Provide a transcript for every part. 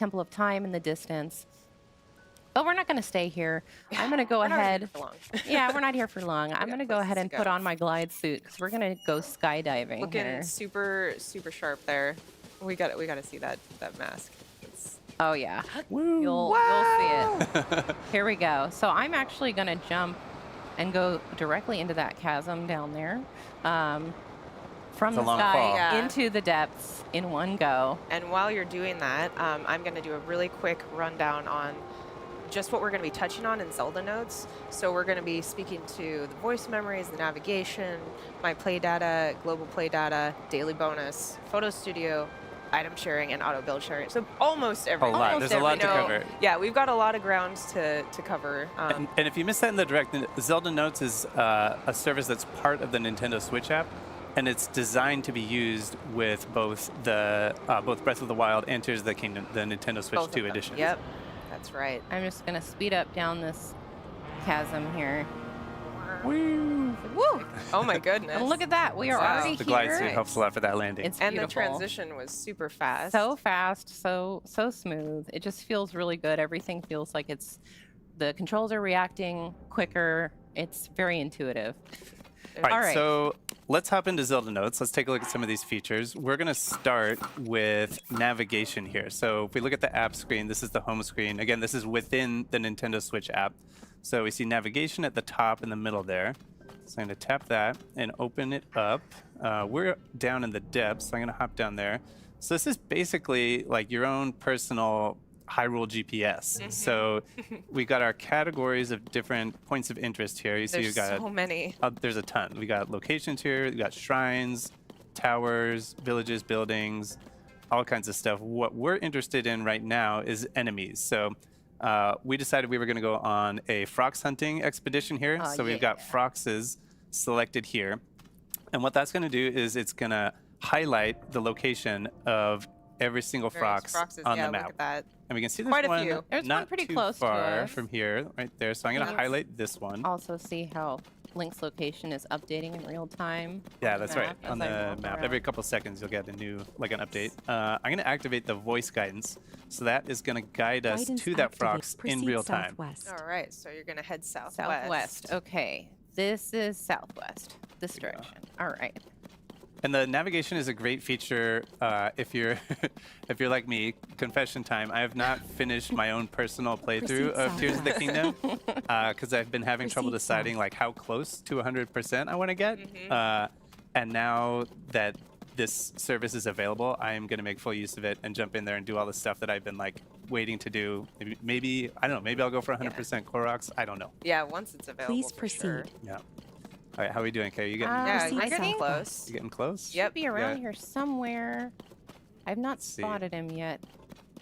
Temple of Time in the distance. But we're not going to stay here. I'm going to go ahead. Yeah, we're not here for long. I'm going to go ahead and put on my glide suit because we're going to go skydiving. Looking super sharp there. We got to see that mask. Oh yeah, Woo. you'll see it. Here we go. So I'm actually going to jump and go directly into that chasm down there. From the sky into the depths in one go. And while you're doing that, I'm going to do a really quick rundown on just what we're going to be touching on in Zelda notes. So we're going to be speaking to the voice memories, the navigation, my play data, global play data, daily bonus, photo studio, item sharing, and auto build sharing. So almost everything. A lot. There's a lot to cover. Yeah, we've got a lot of grounds to cover. And if you missed that in the direct, Zelda Notes is a service that's part of the Nintendo Switch app. And it's designed to be used with both the both Breath of the Wild and Tears of the Kingdom, the Nintendo Switch 2 edition. Yep, that's right. I'm just going to speed up down this chasm here. Woo! Woo! Oh my goodness. And look at that. We are already The here. glide suit helps a lot for that landing. It's and beautiful. the transition was super fast. So fast, so smooth. It just feels really good. Everything feels like the controls are reacting quicker. It's very intuitive. All right, so let's hop into Zelda Notes. Let's take a look at some of these features. We're going to start with navigation here. So if we look at the app screen, this is the home screen. Again, this is within the Nintendo Switch app. So we see navigation at the top in the middle there. So I'm going to tap that and open it up. We're down in the depths, so I'm going to hop down there. So this is basically like your own personal Hyrule GPS. So we got our categories of different points of interest here. You see, There's you got so many. There's a ton. We got locations here. We got shrines, towers, villages, buildings, all kinds of stuff. What we're interested in right now is enemies. So we decided we were going to go on a frox hunting expedition here. So we've got froxes selected here, and what that's going to do is it's going to highlight the location of every single frox on the map. Look at that. And we can see Quite there's a few. one There's not one pretty too close to far us. from here, right there. So I'm going to highlight this one. Also see how Link's location is updating in real time. Yeah, that's right. as On I the roll map, around. every couple seconds you'll get a new, like an update. I'm going to activate the voice guidance. So that is going to guide us to that frox in real time. All right, so you're going to head southwest. Southwest. Okay. This is southwest. This direction. All right. And the navigation is a great feature if you're if you're like me. Confession time. I have not finished my own personal playthrough of Tears of the Kingdom because I've been having trouble deciding like how close to 100% I want to get. And now that this service is available, I am going to make full use of it and jump in there and do all the stuff that I've been like waiting to do. Maybe I don't know. Maybe I'll go for 100% Koroks. I don't know. Yeah, once it's available. Please proceed. Sure. Yeah. All right, how are we doing, Kay? You getting? Yeah, Proceed you're getting southwest. close. You getting close? Yep. Be around here somewhere. I've not see. spotted him yet.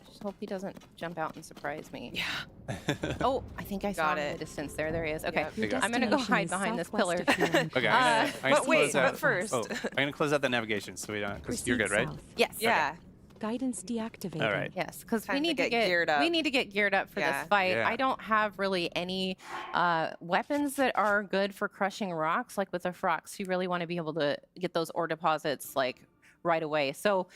Just hope he doesn't jump out and surprise me. Yeah. Oh, I think I saw Got him in it. the distance there. There he is. Okay. Yep. There you go. I'm going to go Destination hide is behind this southwest pillar. of here. Okay. I'm But gonna wait, close out. but first. Oh, I'm gonna close out the navigation so we don't, because you're Proceed good, right? south. Yes. Yeah. Guidance deactivated. All right. Yes, because we Time to need to get geared up. We need to get geared up for Yeah. this fight. Yeah. I don't have really any weapons that are good for crushing rocks. Like with the frox, you really want to be able to get those ore deposits like right away. So,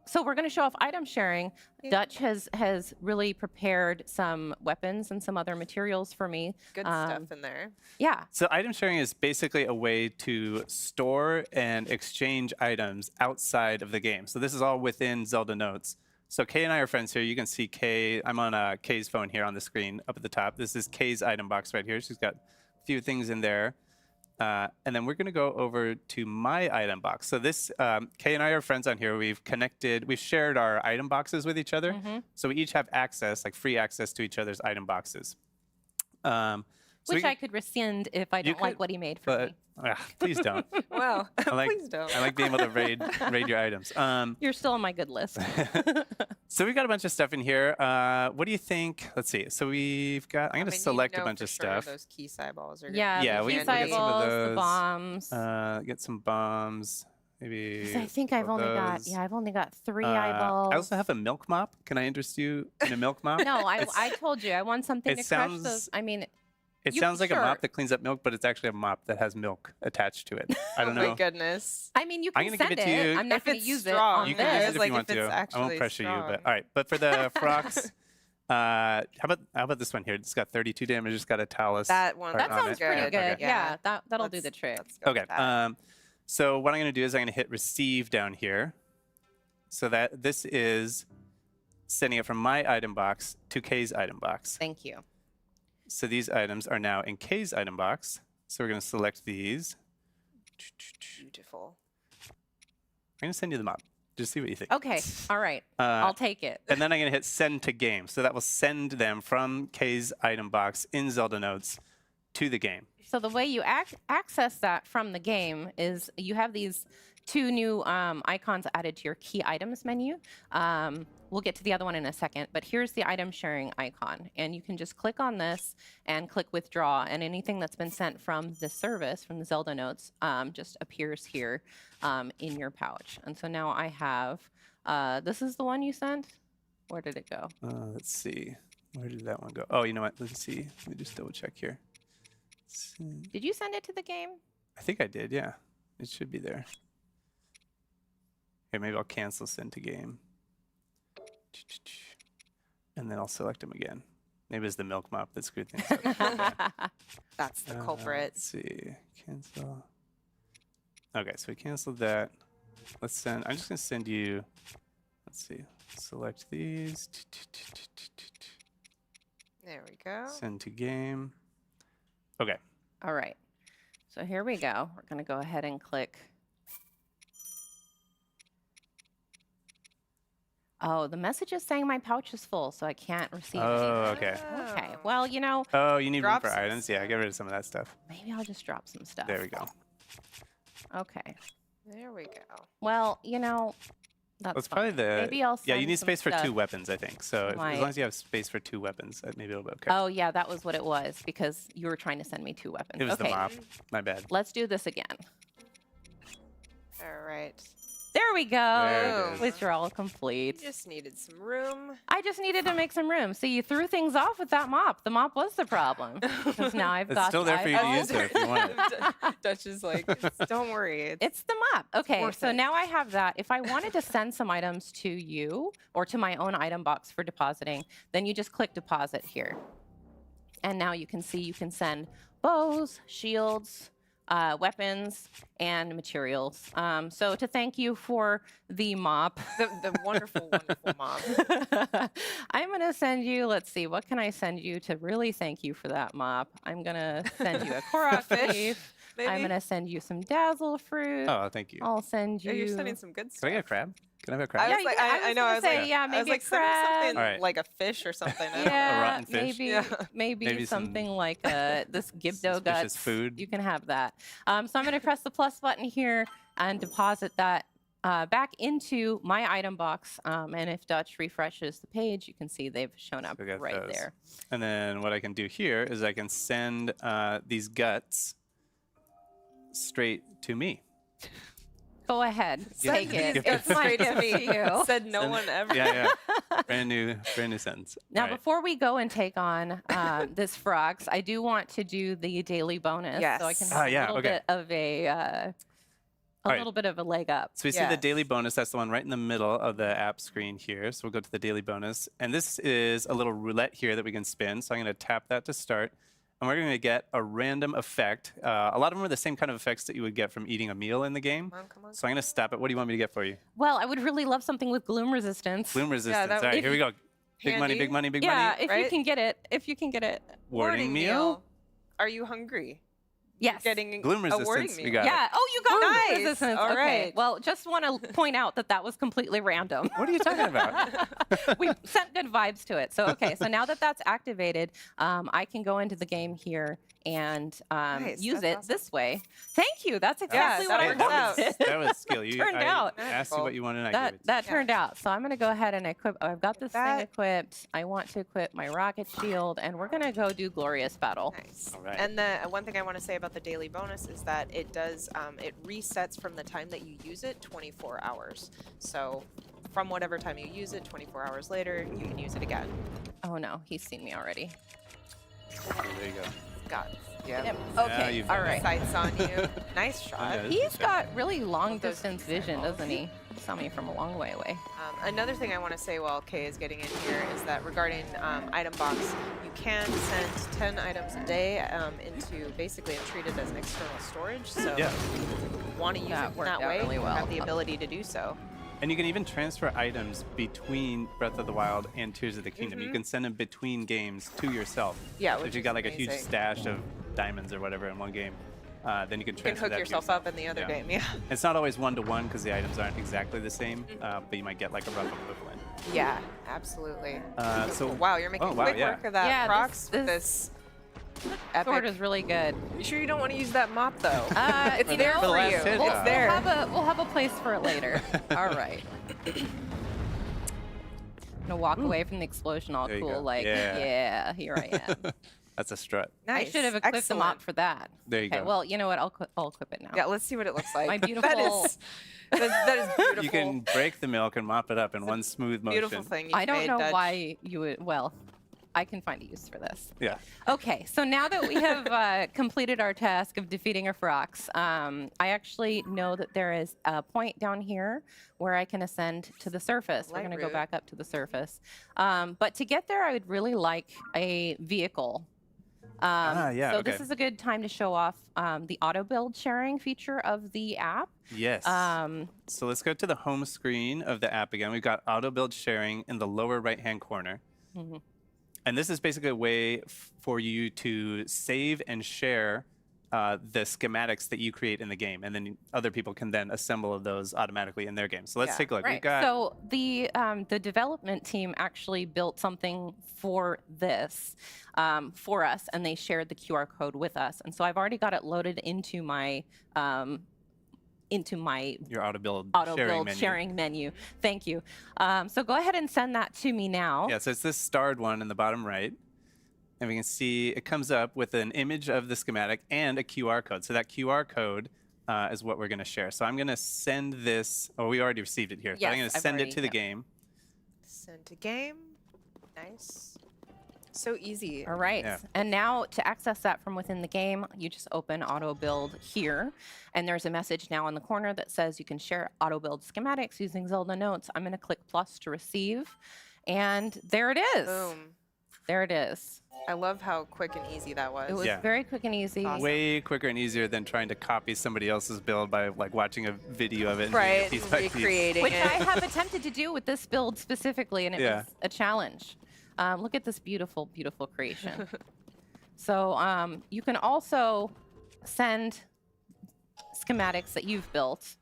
so we're going to show off item sharing. Yeah. Dutch has really prepared some weapons and some other materials for me. Good stuff in there. Yeah. So item sharing is basically a way to store and exchange items outside of the game. So this is all within Zelda Notes. So Kay and I are friends here. You can see Kay. I'm on Kay's phone here on the screen up at the top. This is Kay's item box right here. She's got a few things in there. And then we're going to go over to my item box. So this, Kay and I are friends on here. We've shared our item boxes with each other. So we each have access, like free access to each other's item boxes. Which I could rescind if I don't like could, what he made for me. Please don't. Well, like- please don't. I like being able to raid your items. You're still on my good list. So we've got a bunch of stuff in here. What do you think? Let's see. So we've got, I'm going to select a bunch of stuff. Those key eyeballs are Yeah, Yeah, the we key can get some of eyeballs, the those. bombs. Get some bombs. Maybe. 'Cause I think I've only got, those. I've only got 3 eyeballs. I also have a milk mop. Can I interest you in a milk mop? No, I told you I want something it to crush sounds- those. I mean, It You- sounds like sure. a mop that cleans up milk, but it's actually a mop that has milk attached to it. I don't Oh know. my goodness. I mean, you I'm can gonna send give it to you. I'm not If going to it's use strong, it on You Yeah, can use this. it if like you if want it's to. I won't actually pressure you, strong. but all right. But for the frocks, how about this one here? It's got 32 damage. It's got a talus. That one. That on sounds it. pretty good. good. Okay. Yeah, that'll do the Let's- trick. let's go Okay. with that. So what I'm going to do is I'm going to hit receive down here, so that this is sending it from my item box to Kay's item box. Thank you. So these items are now in Kay's item box. So we're going to select these. Beautiful. I'm going to send you the mop. Just see what you think. Okay. All right. I'll take it. And then I'm going to hit send to game. So that will send them from Kay's item box in Zelda Notes to the game. So the way you access that from the game is you have these two new icons added to your key items menu. We'll get to the other one in a second, but here's the item sharing icon. And you can just click on this and click withdraw, and anything that's been sent from the service, from the Zelda Notes, just appears here in your pouch. And so now I have, this is the one you sent? Where did it go? Let's see. Where did that one go? Oh, you know what? Let's see. Let me just double check here. Did you send it to the game? I think I did, yeah. It should be there. Here, maybe I'll cancel send to game. And then I'll select them again. Maybe it's the milk mop that screwed things up. That's the culprit. Let's see. Cancel. Okay, so we canceled that. Let's send. I'm just going to send you. Let's see. Select these. There we go. Send to game. Okay. All right. So here we go. We're going to go ahead and click. Oh, the message is saying my pouch is full, so I can't receive Oh, anything. okay. Okay. Well, you know, Oh, you need room Drop for some items? Yeah, get rid of some of that stuff. maybe I'll just drop some stuff. There we go. Okay. There we go. Well, you know, that's Well, it's fine. probably the. Maybe I'll Yeah, you send need some space for stuff. 2 weapons, I think. So as Right. long as you have space for 2 weapons, maybe it'll be okay. Oh, yeah, that was what it was because you were trying to send me 2 weapons. It was okay. the mop. My bad. Let's do this again. All right. There we go. There it is. Withdrawal complete. You just needed some room. I just needed to make some room. So you threw things off with that mop. The mop was the problem. Because now I've It's got still there for you to I've- use though if you want it. Dutch is like, don't worry. It's the mop. Okay, worth so it. now I have that. If I wanted to send some items to you or to my own item box for depositing, then you just click deposit here. And now you can see you can send bows, shields, weapons, and materials. So to thank you for the mop, the wonderful, wonderful mom. I'm going to send you, let's see, what can I send you to really thank you for that mop? I'm going to send you a Korok Fish, leaf. maybe? I'm going to send you some dazzle fruit. Oh, thank you. I'll send you. Yeah, you're sending some good Can stuff. I get a crab? Can I have a crab? I Yeah, was you like, can- I I was know. I gonna was say, like, yeah, I was maybe a like, send me something crab. All right. like a fish or something. I don't know. Yeah, rotten fish? maybe Yeah. Maybe some something like this Gibdo suspicious guts. food. You can have that. So I'm going to press the plus button here and deposit that back into my item box. And if Dutch refreshes the page, you can see they've shown up So we got right those. there. And then what I can do here is I can send these guts straight to me. Go ahead, Yeah, take yeah, it. yeah. It's my Straight to gift me. to you. Said no one ever. Yeah, yeah. brand new sentence. Now, All right. before we go and take on this frogs, I do want to do the daily bonus, so I can Yes. have a yeah, little okay. bit of a right. little bit of a leg up. So we see the daily bonus. That's the one right in the middle of the app screen here. So we'll go to the daily bonus. And this is a little roulette here that we can spin. So I'm going to tap that to start. And we're going to get a random effect. A lot of them are the same kind of effects that you would get from eating a meal in the game. Come on. So I'm going to stop it. What do you want me to get for you? Well, I would really love something with gloom resistance. Gloom resistance. that All right, would here we go. Big money, handy. big money, big Yeah, money. if you right? can get it. If you can get it. Warding meal. Are you hungry? Yes. Getting Gloom a warding resistance. We meal. got it. Yeah. Oh, you got gloom Nice. resistance. All Okay. right. Well, just want to point out that that was completely random. What are you talking about? We sent good vibes to it. So, okay. So now that that's activated, I can go into the game here and Nice, use that's it awesome. this way. Thank you. That's exactly that what I works out. wanted. That was skill. You Turned I out. asked you what you wanted and I That gave it to that Yeah. turned out. So I'm going to go ahead and equip. Oh, I've got this thing That- equipped. I want to equip my rocket shield, and we're going to go do glorious battle. Nice. All right. And the one thing I want to say about the daily bonus is that it does it resets from the time that you use it 24 hours. So from whatever time you use it, 24 hours later, you can use it again. Oh no, he's seen me already. Oh, there you go. Got it. Yeah. Yep. Yeah, Okay. you've All done it. right. Sights on you. Nice shot. Yeah, this He's is good. got really long Love those distance suicide vision, balls. doesn't he? Saw me from a long way away. Another thing I want to say while Kay is getting in here is that regarding item box, you can send 10 items a day into basically and treat it as external storage. So Yeah. if you want to use That it worked that out way, really you well. have the ability to do so. And you can even transfer items between Breath of the Wild and Tears of the Kingdom. You can send them between games to yourself. Yeah, So which if you is got like a huge amazing. stash of diamonds or whatever in one game, then you can You can transfer hook that to yourself up in the other game. Yeah. It's not always one-to-one because the items aren't exactly the same, but you might get like a rough equivalent. Yeah, absolutely. So wow, you're making oh, wow, quick yeah. work of that, Yeah, Prox, with this this Sword epic. is really good. You sure you don't want to use that mop though? It's you there know, For the for last you. hit, We'll, It's there. we'll have a place for it later. All right. I'm gonna walk away from the explosion all There you cool, go. like, Yeah. yeah, here I am. That's a strut. Nice. I should have equipped the mop Excellent. for that. There you Okay, go. well, you know what? I'll equip it now. Yeah, let's see what it looks like. My That beautiful- is, that is beautiful. You can break the milk and mop it up in one smooth motion. Beautiful thing. I don't made, know Dutch. why you would. Well, I can find a use for this. Yeah. Okay, so now that we have completed our task of defeating our frogs, I actually know that there is a point down here where I can ascend to the surface. We're Light going to go route. back up to the surface. But to get there, I would really like a vehicle. Yeah, so okay. this is a good time to show off the auto build sharing feature of the app. Yes. Um, So let's go to the home screen of the app again. We've got auto build sharing in the lower right-hand corner. Mhm. And this is basically a way for you to save and share the schematics that you create in the game, and then other people can then assemble those automatically in their game. So let's Yeah, take a look. We've Right. got So the development team actually built something for this for us, and they shared the QR code with us. And so I've already got it loaded into my your auto build auto sharing build menu. sharing menu. Thank you. So go ahead and send that to me now. Yeah, so it's this starred one in the bottom right. And we can see it comes up with an image of the schematic and a QR code. So that QR code is what we're going to share. So I'm going to send this. Oh, we already received it here. So I'm Yes, going to I've send already- it to the yep. game. Send to game. Nice. So easy. All right. Yeah. And now to access that from within the game, you just open Auto Build here. And there's a message now in the corner that says you can share Auto Build schematics using Zelda Notes. I'm going to click plus to receive. And there it is. Boom. There it is. I love how quick and easy that was. It was Yeah. very quick and easy. Awesome. Way quicker and easier than trying to copy somebody else's build by like watching a video of it and doing Right. it piece by piece. Recreating Which it. I have attempted to do with this build specifically, and it Yeah. was a challenge. Look at this beautiful, beautiful creation. So you can also send schematics that you've built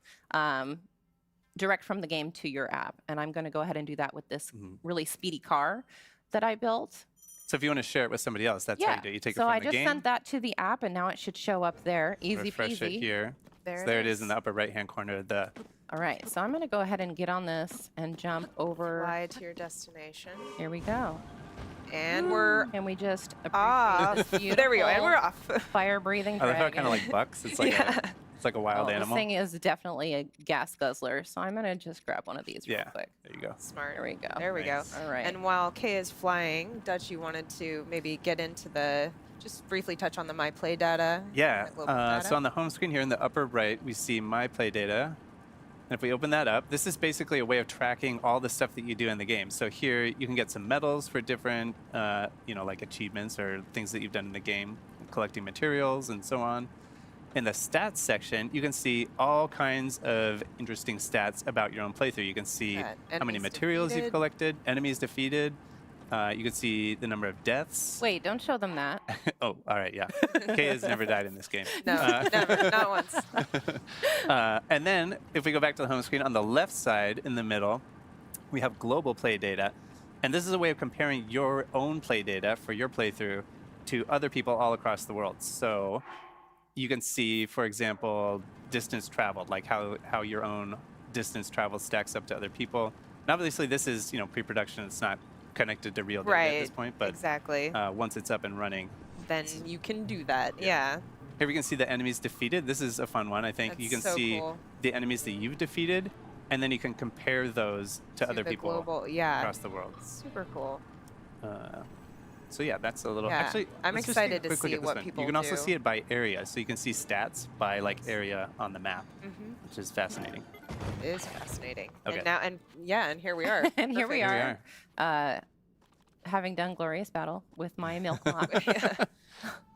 direct from the game to your app. And I'm going to go ahead and do that with this really speedy car that I built. So if you want to share it with somebody else, that's how you do it. You take it so from I the just game, sent that to the app, and now it should show up there. Easy refresh peasy. it here. There So it there it is is. in the upper right-hand corner of the. All right, so I'm going to go ahead and get on this and jump over. Fly to your destination. Here we go. And we're And we just appreciate off. this There we go. And we're beautiful off. fire-breathing I love dragon. how it kind of like bucks. It's like it's like a wild Well, animal. This thing is definitely a gas guzzler, so I'm gonna just grab one of these real Yeah. quick. There you go. Smart. There we go. There we go. Nice. All right. And while Kay is flying, Dutch, you wanted to maybe get into the, just briefly touch on the My Play data. Yeah. the global data. So on the home screen here in the upper right, we see My Play data. And if we open that up, this is basically a way of tracking all the stuff that you do in the game. So here you can get some medals for different, like achievements or things that you've done in the game, collecting materials and so on. In the stats section, you can see all kinds of interesting stats about your own playthrough. You can see Got how many enemies materials you've defeated. collected, enemies defeated. You can see the number of deaths. Wait, don't show them that. Oh, all right, yeah. Kay has never died in this game. No, never, not once. And then if we go back to the home screen, on the left side in the middle, we have global play data. And this is a way of comparing your own play data for your playthrough to other people all across the world. So you can see, for example, distance traveled, like how your own distance travel stacks up to other people. And obviously this is, pre-production. It's not connected to real data at this Right. point, but Exactly. once it's up and running. Then you can do that. Yeah. Here we can see the enemies defeated. This is a fun one, I think. You can That's so see cool. the enemies that you've defeated, and then you can compare those to other the people global, yeah. across the world. Super cool. So yeah, that's a little. Yeah, Actually, I'm let's just take a excited to quick look see at this what one. people You can also do. see it by area, so you can see stats by like area on the map, which is fascinating. It is fascinating. Okay. And now, and here we are. And here we Perfect. are. Having done glorious battle with my milk mop.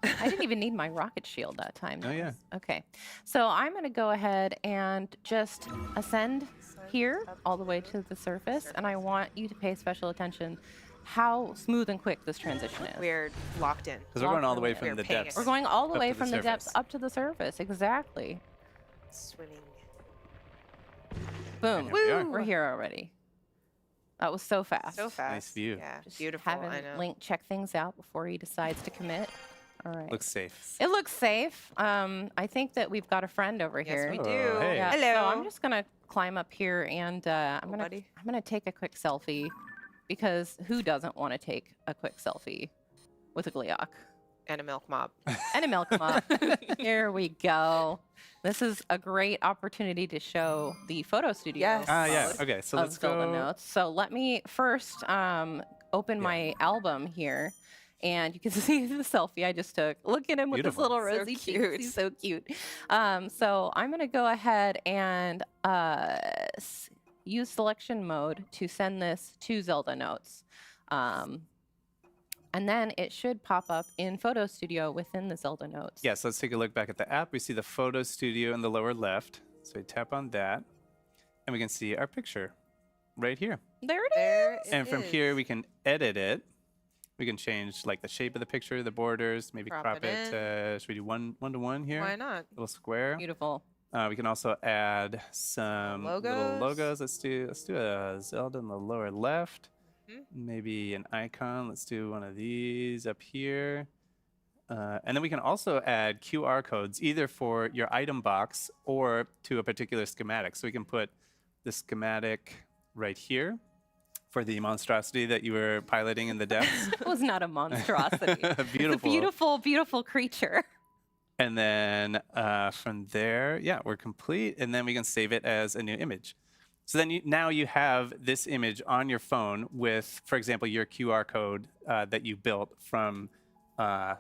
I didn't even need my rocket shield that time. Oh, yeah. Okay. So I'm going to go ahead and just ascend here all the way to the surface. And I want you to pay special attention how smooth and quick this transition is. We're locked in. Because we're going all the way We're from the paying depths. We're going all the up way to the from the depths surface. up to the surface. Exactly. Swimming. Boom. Here we are. We're here already. That was so fast. So fast. view. Yeah, Just beautiful. having I know. Link check things out before he decides to commit. All right. Looks safe. It looks safe. I think that we've got a friend over Yes, here. we Oh, do. hey. Yeah, Hello. So I'm just gonna climb up here and I'm buddy. gonna take a quick selfie because who doesn't want to take a quick selfie with a Gleeok And a milk mop. and a milk mop? Here we go. This is a great opportunity to show the photo studio. Yes. Yeah. mode Okay, so of let's Zelda go. Notes. So let me first open Yeah. my album here. And you can see the selfie I just took. Look at him with Beautiful. his little So rosy cheeks. cute. He's so cute. So I'm going to go ahead and use selection mode to send this to Zelda Notes. And then it should pop up in Photo Studio within the Zelda Notes. Yeah, so let's take a look back at the app. We see the photo studio in the lower left. So we tap on that, and we can see our picture right here. There it is. There it And from is. here, we can edit it. We can change like the shape of the picture, the borders, maybe Crop crop it it. Should we do one to one here? Why not? Little square. Beautiful. We can also add some little Logos. logos. Let's do a Zelda in the lower left. Mhm. Maybe an icon. Let's do one of these up here. And then we can also add QR codes either for your item box or to a particular schematic. So we can put the schematic right here for the monstrosity that you were piloting in the depths. It was not a monstrosity. It's a Beautiful. beautiful, beautiful creature. And then from there, yeah, we're complete. And then we can save it as a new image. So then now you have this image on your phone with, for example, your QR code that you built from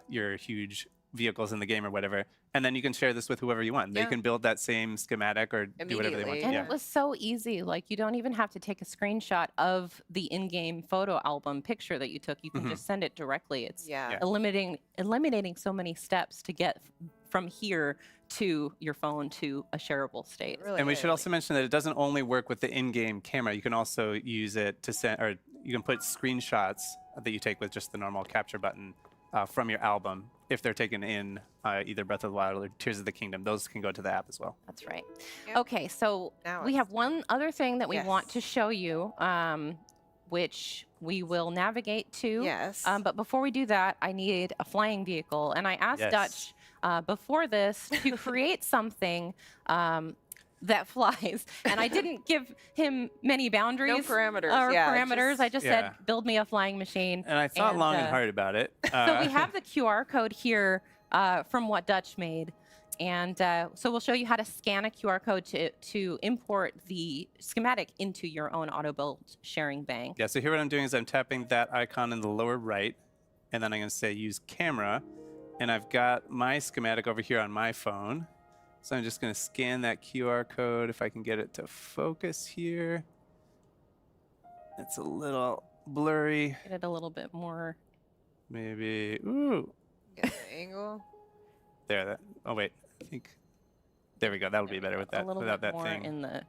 your huge vehicles in the game or whatever. And then you can share this with whoever you want. They Yeah. can build that same schematic or do whatever they want. Immediately. And Yeah. it was so easy. Like, you don't even have to take a screenshot of the in-game photo album picture that you took. You can just send it directly. It's Yeah. Yeah. eliminating so many steps to get from here to your phone to a shareable state. It really And we is. should also mention that it doesn't only work with the in-game camera. You can also use it to send, or you can put screenshots that you take with just the normal capture button from your album if they're taken in either Breath of the Wild or Tears of the Kingdom. Those can go to the app as well. That's right. Yep. Okay, so Now we it's- have one other thing that we want Yes. to show you, which we will navigate to. Yes. But before we do that, I need a flying vehicle. And I asked Yes. Dutch before this to create something that flies. And I didn't give him many boundaries. parameters, Or yeah, parameters. just- I just Yeah. said, build me a flying machine. And I thought long and hard about it. So we have the QR code here from what Dutch made. And so we'll show you how to scan a QR code to import the schematic into your own Autobuild sharing bank. Yeah, so here what I'm doing is I'm tapping that icon in the lower right, and then I'm going to say use camera, and I've got my schematic over here on my phone. So I'm just going to scan that QR code if I can get it to focus here. It's a little blurry. Get it a little bit more. Maybe, ooh, Get the angle. there. That. Oh wait, I think. There we go. That'll be better with that. A little without bit that more thing. in the.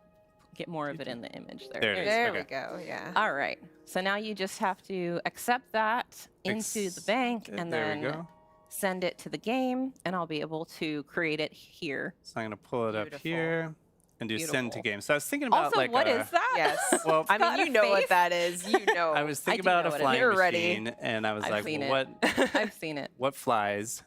Get more of it in the image there. There it is. There okay. we go. Yeah. All right. So now you just have to accept that into the bank and there we then go. send it to the game, and I'll be able to create it here. So I'm going to pull it up Beautiful. here and do send to Beautiful. game. So I was thinking about Also, like what a, is that? Yes. Well, I got mean, a you know what face. that is. You know. I was thinking do know about a what it is. flying You're ready. machine, and I was I've like, seen well, it. I've seen it. what flies?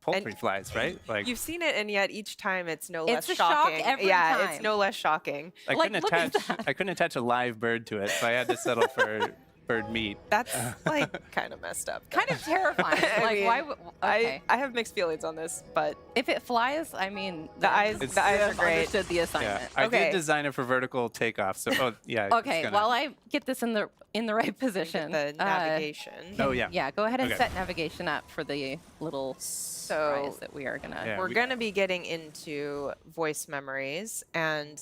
Poultry flies, right? Like You've seen it, and yet each time it's no It's less a shock shocking. every yeah, time. it's no less shocking. I like, couldn't look at attach. that. I couldn't attach a live bird to it, so I had to settle for bird meat. That's like kind of messed up. Kind of terrifying. I Like, mean, why? Okay. I have mixed feelings on this, but If it flies, I mean, the eyes It's- the eyes are I've great. understood the Yeah, assignment. I Okay. did design it for vertical takeoff. So, yeah. it's Okay, gonna- while I get this in the right Get position, the navigation. Oh, yeah. yeah, go ahead and Okay. set navigation up for the little So surprise that we are gonna. Yeah. we're we- going to be getting into voice memories, and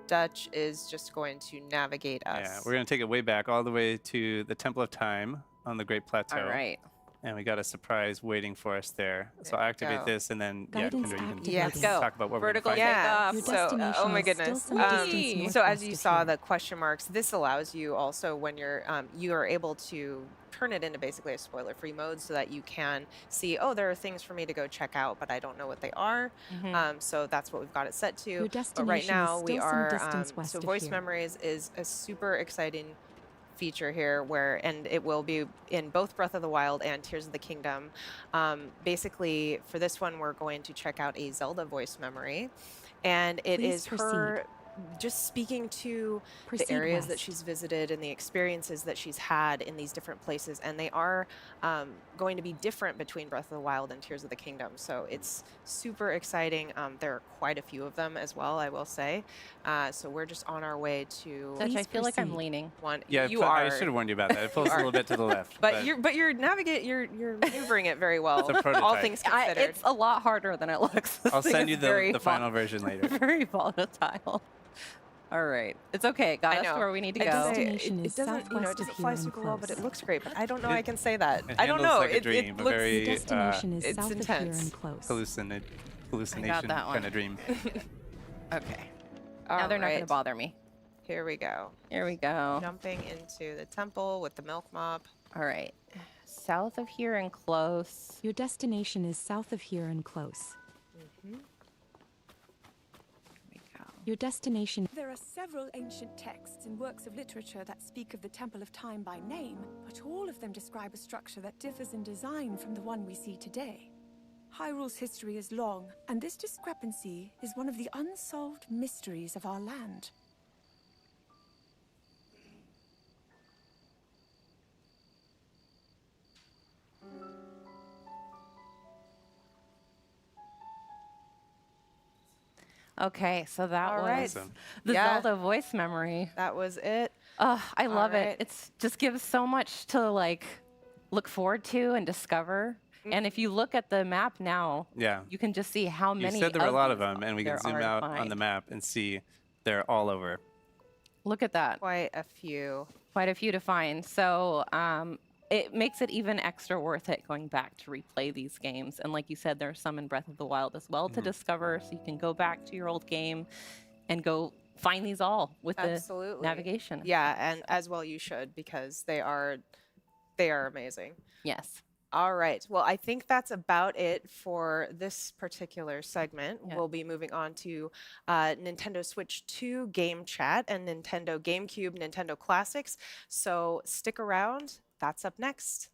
Dutch is just going to navigate us. Yeah, we're going to take it way back, all the way to the Temple of Time on the Great Plateau. All right. And we got a surprise waiting for us there. So There I'll we activate go. this, and then, Guidance Kendra, you can activated. Yes. Go. talk about what Vertical we're going to find. Yeah. Your So, destination oh my is still goodness. some distance distance So as northwest you of saw here. the question marks, this allows you also when you're you are able to turn it into basically a spoiler-free mode so that you can see, oh, there are things for me to go check out, but I don't know what they are. So that's what we've got it set to. Your But destination right is now we still some are distance west so of voice here. memories is a super exciting feature here and it will be in both Breath of the Wild and Tears of the Kingdom. Basically for this one we're going to check out a Zelda voice memory, and it Please is her just speaking to Proceed the areas that west. she's visited and the experiences that she's had in these different places, and they are going to be different between Breath of the Wild and Tears of the Kingdom. So it's super exciting. There are quite a few of them as well, I will say. So we're just on our way to Dutch, I Please feel like I'm proceed. leaning. one. Yeah, you I are. should have warned you about that. It pulls a are. little bit to the left. But you're maneuvering it very well. It's a all prototype. things considered. It's a lot harder than it looks. This I'll thing send you is very the final version later. very volatile. All right, it's okay. Got I us know. to where we need to It go. doesn't, Destination it is doesn't, it southwest of doesn't here fly and super well, but it close. looks great. But I don't know It- I can say that. it I don't handles know. like a It dream, a looks very, Your destination is it's south of here intense. and close. Hallucination that one. kind of dream. Okay, now they're not going to Alright, bother me. Here we go. Here we go. Jumping into the temple with the milk mop. All right, south of here and close. Your destination is south of here and close. Here we go. Your destination. There are several ancient texts and works of literature that speak of the Temple of Time by name, but all of them describe a structure that differs in design from the one we see today. Hyrule's history is long, and this discrepancy is one of the unsolved mysteries of our land. Okay, so that All was right. Awesome. the Yeah. Zelda voice memory. That was it. I love right. it. It's just gives so much to like look forward to and discover. And if you look at the map now, Yeah. you can just see how You many. said there were a lot of these them, and we there can zoom are to out on find. the map and see they're all over. Look at that. Quite a few. Quite a few to find. So it makes it even extra worth it going back to replay these games. And like you said, there's some in Breath of the Wild as well to discover. So you can go back to your old game and go find these all with Absolutely. the navigation. Yeah, and as well you should, because they are amazing. Yes. All right. Well, I think that's about it for this particular segment. Yeah. We'll be moving on to Nintendo Switch 2 Game Chat and Nintendo GameCube, Nintendo Classics. So stick around. That's up next.